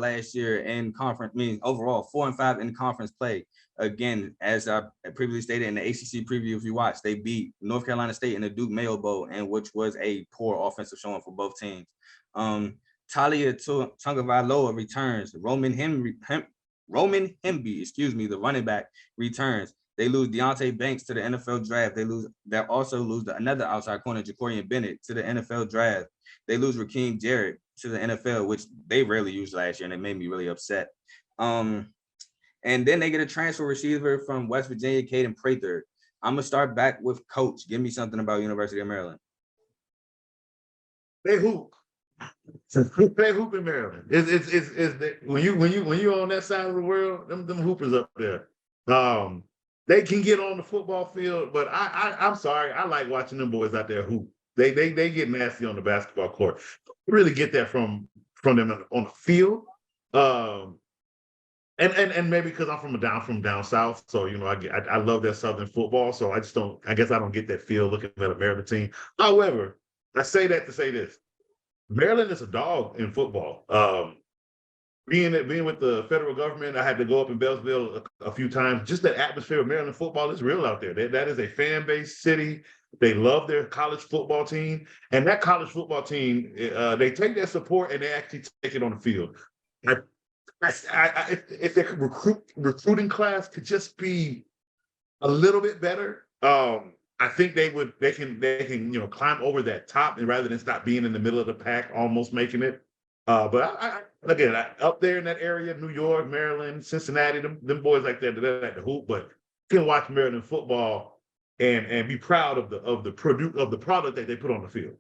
last year in conference, overall 4-5 in conference play. Again, as I previously stated in the ACC preview, if you watch, they beat North Carolina State in the Duke Mayo Bowl, and which was a poor offensive showing for both teams. Talia Tungavailoa returns. Roman Hemby, the running back, returns. They lose Deontay Banks to the NFL draft. They also lose another outside corner, Jacorian Bennett, to the NFL draft. They lose Rakeem Jarrett to the NFL, which they rarely used last year, and it made me really upset. And then they get a transfer receiver from West Virginia, Caden Prather. I'm gonna start back with Coach. Give me something about University of Maryland. They hoop. They hoop in Maryland. When you on that side of the world, them hoopers up there. They can get on the football field, but I'm sorry, I like watching them boys out there hoop. They get nasty on the basketball court. You really get that from them on the field. And maybe because I'm from down south, so I love that Southern football. So I guess I don't get that feel looking at a Maryland team. However, I say that to say this: Maryland is a dog in football. Being with the federal government, I had to go up in Beltsville a few times. Just that atmosphere of Maryland football is real out there. That is a fan-based city. They love their college football team, and that college football team, they take their support and they actually take it on the field. If their recruiting class could just be a little bit better, I think they can climb over that top, and rather than stop being in the middle of the pack, almost making it. But again, up there in that area, New York, Maryland, Cincinnati, them boys like that, they're at the hoop, but you can watch Maryland football and be proud of the product that they put on the field.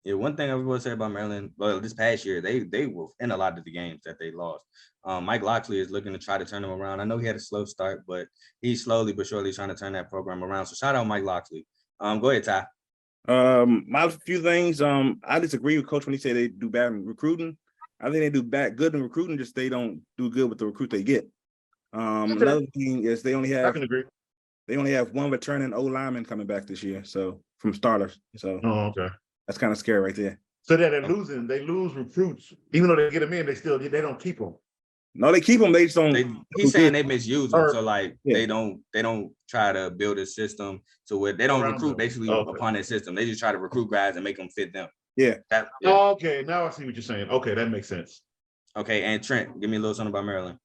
Yeah, one thing I was going to say about Maryland, this past year, they were in a lot of the games that they lost. Mike Locksley is looking to try to turn them around. I know he had a slow start, but he's slowly but surely trying to turn that program around. So shout out Mike Locksley. Go ahead, Ty. My few things. I disagree with Coach when he said they do bad in recruiting. I think they do good in recruiting, just they don't do good with the recruit they get. Another thing is they only have one returning O lineman coming back this year, so from starters. So okay. That's kind of scary right there. So they're losing. They lose recruits, even though they get them in. They don't keep them. No, they keep them. They just don't. He's saying they misuse them. So they don't try to build a system to where they don't recruit basically upon their system. They just try to recruit guys and make them fit them. Yeah. Okay, now I see what you're saying. Okay, that makes sense. Okay, and Trent, give me a little something about Maryland.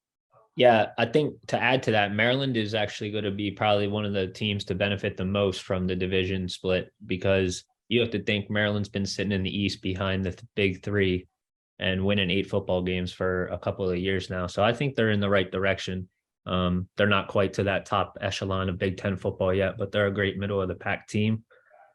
Yeah, I think to add to that, Maryland is actually going to be probably one of the teams to benefit the most from the division split, because you have to think Maryland's been sitting in the East behind the big three and winning 8 football games for a couple of years now. So I think they're in the right direction. They're not quite to that top echelon of Big Ten football yet, but they're a great middle of the pack team.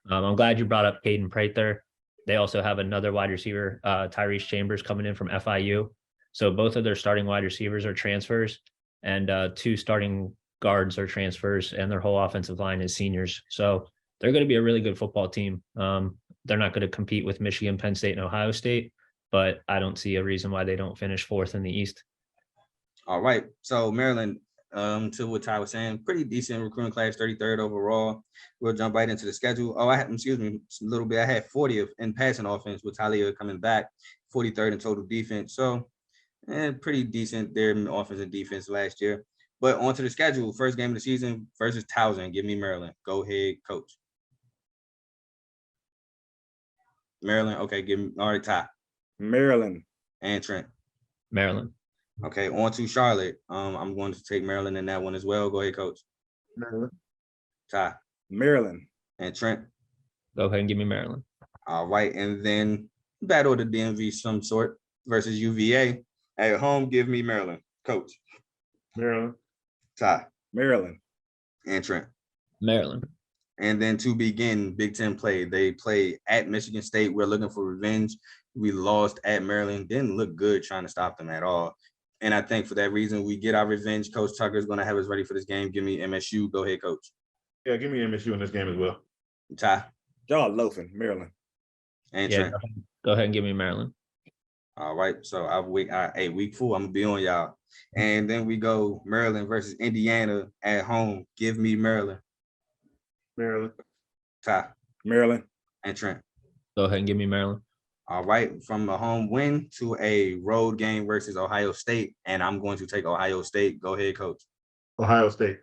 I'm glad you brought up Caden Prather. They also have another wide receiver, Tyrese Chambers, coming in from FIU. So both of their starting wide receivers are transfers, and 2 starting guards are transfers, and their whole offensive line is seniors. So they're going to be a really good football team. They're not going to compete with Michigan, Penn State, and Ohio State, but I don't see a reason why they don't finish 4th in the East. All right. So Maryland, to what Ty was saying, pretty decent recruiting class, 33rd overall. We'll jump right into the schedule. I had 40th in passing offense with Talia coming back, 43rd in total defense. So pretty decent there in offense and defense last year. But on to the schedule. First game of the season versus Towson. Give me Maryland. Go ahead, Coach. Maryland. Okay, give me. All right, Ty. Maryland. And Trent. Maryland. Okay, on to Charlotte. I'm going to take Maryland in that one as well. Go ahead, Coach. Maryland. Ty. Maryland. And Trent. Go ahead and give me Maryland. All right, and then battle of the DMV some sort versus UVA. At home, give me Maryland. Coach. Maryland. Ty. Maryland. And Trent. Maryland. And then to begin Big Ten play, they play at Michigan State. We're looking for revenge. We lost at Maryland. Didn't look good trying to stop them at all. And I think for that reason, we get our revenge. Coach Tucker is going to have us ready for this game. Give me MSU. Go ahead, Coach. Yeah, give me MSU in this game as well. Ty. Y'all loafing, Maryland. And Trent. Go ahead and give me Maryland. All right. So week 4, I'm going to be on y'all. And then we go Maryland versus Indiana at home. Give me Maryland. Maryland. Ty. Maryland. And Trent. Go ahead and give me Maryland. All right, from a home win to a road game versus Ohio State, and I'm going to take Ohio State. Go ahead, Coach. Ohio State.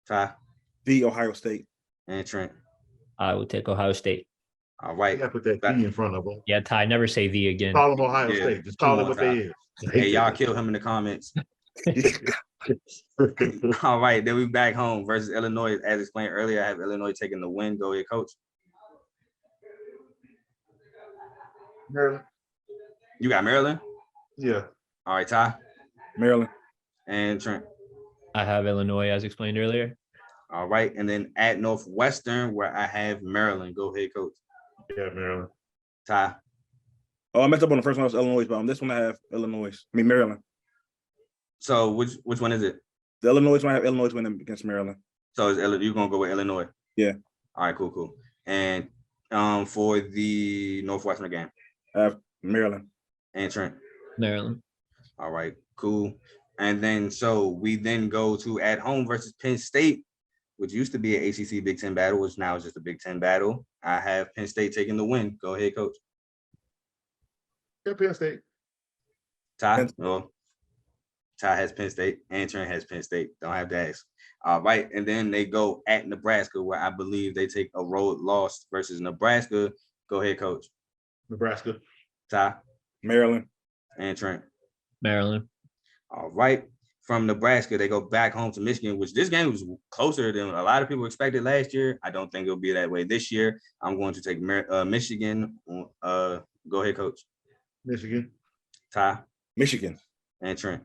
Ty The Ohio State. and Trent. I would take Ohio State. All You right. gotta put that Back- T in front of them. Yeah, Ty, never say the again. Call them Ohio Yeah. State. Just call them what they is. I hate Hey, y'all that. kill him in the comments. All right, then we back home versus Illinois. As explained earlier, I have Illinois taking the win. Go ahead, Coach. Maryland. You got Maryland. Yeah. All right, Ty Maryland. and Trent. I have Illinois, as explained earlier. All right, and then at Northwestern, where I have Maryland. Go ahead, Coach. Yeah, Maryland. Ty. Oh, I messed up on the first one. I was Illinois, but on this one I have Illinois. Maryland. So which one is it? The Illinois one I have Illinois winning against Maryland. So is you gonna go with Illinois? Yeah. All right, cool. And for the Northwestern game, I have Maryland. and Trent. Maryland. All right, cool. And then so we then go to at home versus Penn State, which used to be an ACC Big Ten battle, which now is just a Big Ten battle. I have Penn State taking the win. Go ahead, Coach. Yeah, Penn State. Ty. Penn- Well, Ty has Penn State, and Trent has Penn State. Don't have to ask. All right, and then they go at Nebraska, where I believe they take a road loss versus Nebraska. Go ahead, Coach. Nebraska. Ty Maryland. and Trent. Maryland. All right. From Nebraska, they go back home to Michigan, which this game was closer than a lot of people expected last year. I don't think it'll be that way this year. I'm going to take Michigan. Go ahead, Coach. Michigan. Ty Michigan. and Trent.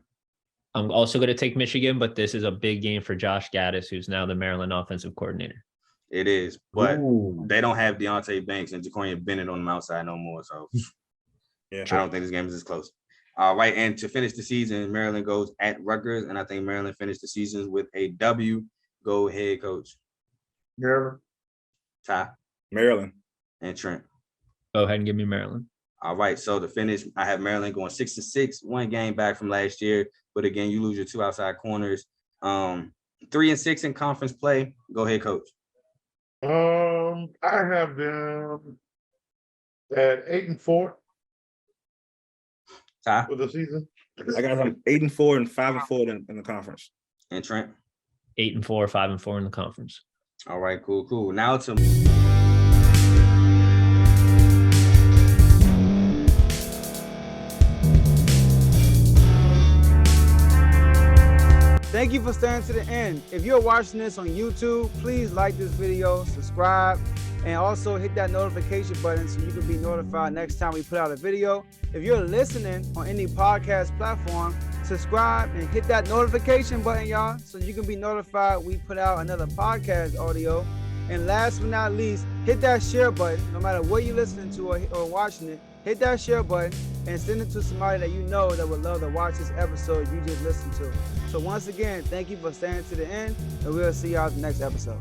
I'm also going to take Michigan, but this is a big game for Josh Gaddis, who's now the Maryland offensive coordinator. It is, but Ooh. they don't have Deontay Banks and Jacorian Bennett on the outside no more. So Yeah. I don't think this game is as close. All right. And to finish the season, Maryland goes at Rutgers, and I think Maryland finished the season with a W. Go ahead, Coach. Maryland. Ty Maryland. and Trent. Go ahead and give me Maryland. All right. So to finish, I have Maryland going 6-6, one game back from last year. But again, you lose your two outside corners. 3-6 in conference play. Go ahead, Coach. I have them at 8-4 Ty for the season. I got them 8-4 and 5-4 in the conference. and Trent. 8-4, 5-4 in the conference. All right, cool. Now to Thank you for staying to the end. If you're watching this on YouTube, please like this video, subscribe, and also hit that notification button so you can be notified next time we put out a video. If you're listening on any podcast platform, subscribe and hit that notification button, y'all, so you can be notified we put out another podcast audio. And last but not least, hit that share button. No matter what you're listening to or watching it, hit that share button and send it to somebody that you know that would love to watch this episode you just listened to. So once again, thank you for staying to the end, and we'll see y'all at the next episode.